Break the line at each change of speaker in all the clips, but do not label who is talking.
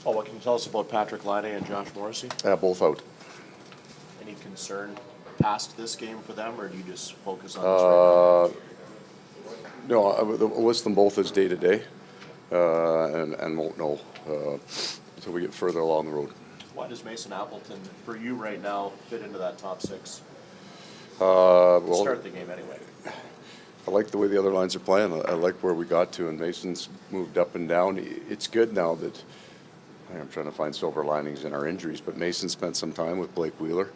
Oh, what can you tell us about Patrick Laine and Josh Morrissey?
Both out.
Any concern past this game for them, or do you just focus on this right now?
No, I would list them both as day-to-day, and won't know until we get further along the road.
Why does Mason Appleton, for you right now, fit into that top six?
Well,
Start the game anyway.
I like the way the other lines are playing. I like where we got to, and Mason's moved up and down. It's good now that I'm trying to find silver linings in our injuries, but Mason spent some time with Blake Wheeler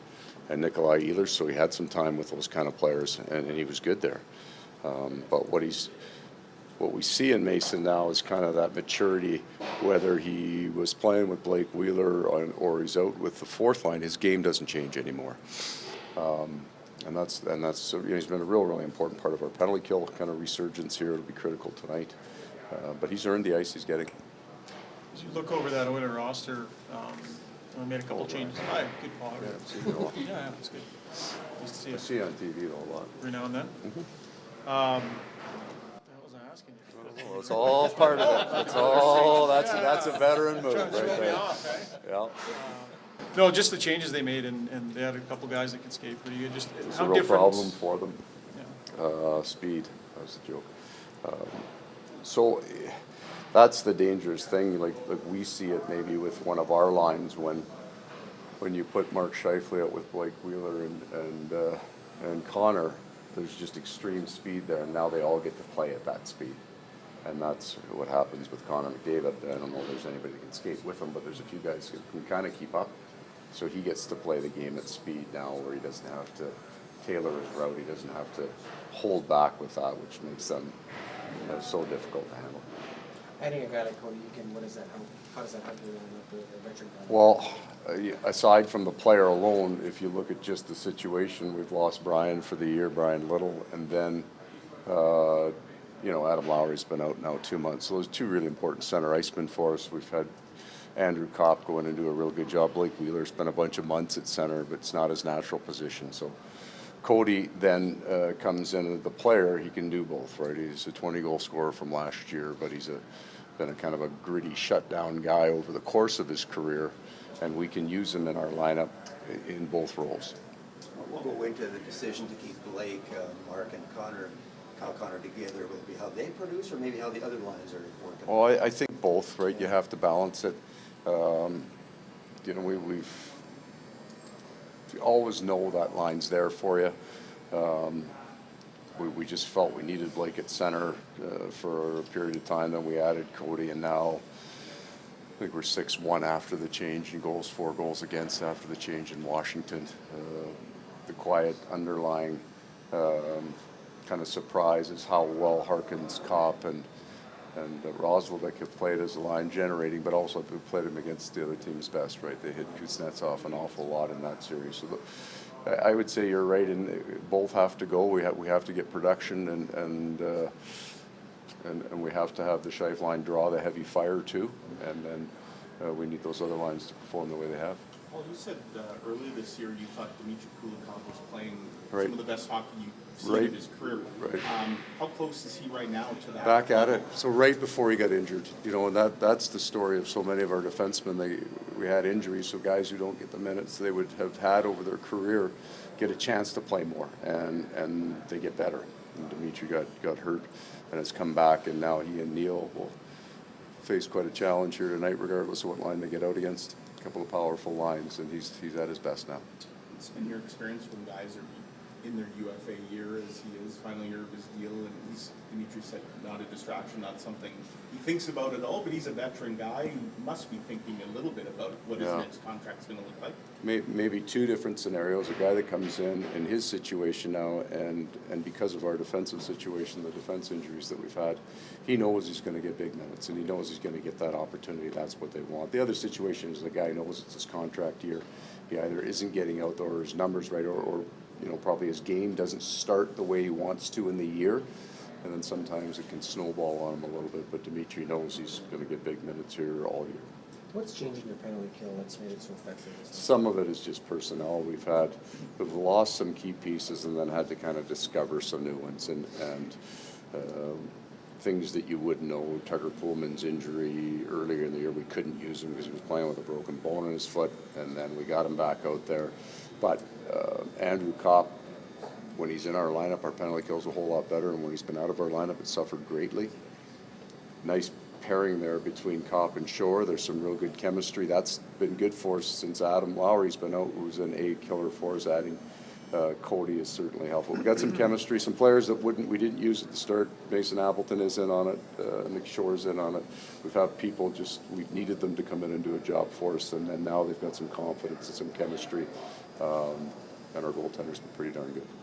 and Nikolai Ehlers, so he had some time with those kind of players, and he was good there. But what we see in Mason now is kind of that maturity. Whether he was playing with Blake Wheeler or he's out with the fourth line, his game doesn't change anymore. And that's he's been a really important part of our penalty kill kind of resurgence here. It'll be critical tonight, but he's earned the ice he's getting.
As you look over that Oilers roster, we made a couple changes. Good call. Yeah, it's good. Nice to see
I
it.
see it on TV though a lot.
Every now and then.
Mm-hmm.
What was I asking you?
Well, it's all part of it. It's all that's a veteran move right
Throw me
there.
off, eh?
Yeah.
No, just the changes they made, and they had a couple guys that can skate pretty good. Just
It's
how
a real
different.
problem for them.
Yeah.
Speed. That was the joke. So that's the dangerous thing. Like we see it maybe with one of our lines when you put Mark Scheifele out with Blake Wheeler and Connor. There's just extreme speed there, and now they all get to play at that speed. And that's what happens with Connor McDavid. I don't know if there's anybody that can skate with him, but there's a few guys who can kind of keep up. So he gets to play the game at speed now, where he doesn't have to tailor his route. He doesn't have to hold back with that, which makes them so difficult to handle.
Adding a guy like Cody, what does that help? How does that help you with the veteran guy?
Well, aside from the player alone, if you look at just the situation, we've lost Brian for the year, Brian Little, and then Adam Lowry's been out now 2 months. So those two really important center icemen for us. We've had Andrew Kopp go in and do a real good job. Blake Wheeler spent a bunch of months at center, but it's not his natural position. So Cody then comes in as the player. He can do both, right? He's a 20-goal scorer from last year, but he's been a kind of a gritty shutdown guy over the course of his career, and we can use him in our lineup in both roles.
What will go into the decision to keep Blake, Mark, and Kyle Connor together? Will it be how they produce, or maybe how the other lines are working?
Well, I think both, right? You have to balance it. We always know that line's there for you. We just felt we needed Blake at center for a period of time. Then we added Cody, and now I think we're 6-1 after the change in goals, 4 goals against after the change in Washington. The quiet underlying kind of surprise is how well Harkins, Kopp, and Roslovic have played as a line generating, but also have played him against the other team's best, right? They hit Kuznetsov an awful lot in that series. So I would say you're right, and both have to go. We have to get production, and we have to have the Scheifele line draw the heavy fire too, and then we need those other lines to perform the way they have.
Paul, you said earlier this year you thought Dmitry Kulikov was playing
Right.
some of the best hockey you've seen
Right.
in his career.
Right.
How close is he right now to that?
Back at it. So right before he got injured, and that's the story of so many of our defensemen. We had injuries, so guys who don't get the minutes they would have had over their career get a chance to play more, and they get better. And Dmitry got hurt and has come back, and now he and Neil will face quite a challenge here tonight, regardless of what line they get out against. A couple of powerful lines, and he's at his best now.
It's been your experience when guys are in their UFA year, as he is, final year of his deal, and Dmitry said not a distraction, not something he thinks about at all, but he's a veteran guy who must be thinking a little bit about what his next contract's going to look like.
Maybe two different scenarios. A guy that comes in his situation now, and because of our defensive situation, the defense injuries that we've had, he knows he's going to get big minutes, and he knows he's going to get that opportunity. That's what they want. The other situation is the guy knows it's his contract year. He either isn't getting out or his numbers right, or probably his game doesn't start the way he wants to in the year, and then sometimes it can snowball on him a little bit. But Dmitry knows he's going to get big minutes here all year.
What's changing your penalty kill that's made it so effective?
Some of it is just personnel. We've lost some key pieces and then had to kind of discover some new ones. And things that you would know. Tucker Pullman's injury earlier in the year, we couldn't use him because he was playing with a broken bone in his foot, and then we got him back out there. But Andrew Kopp, when he's in our lineup, our penalty kill's a whole lot better, and when he's been out of our lineup, it's suffered greatly. Nice pairing there between Kopp and Shore. There's some real good chemistry. That's been good for us since Adam Lowry's been out, who's an A killer for us. Adding Cody is certainly helpful. We've got some chemistry, some players that we didn't use at the start. Mason Appleton is in on it. Nick Shore's in on it. We've had people we've needed them to come in and do a job for us, and then now they've got some confidence and some chemistry. And our goaltender's been pretty darn good.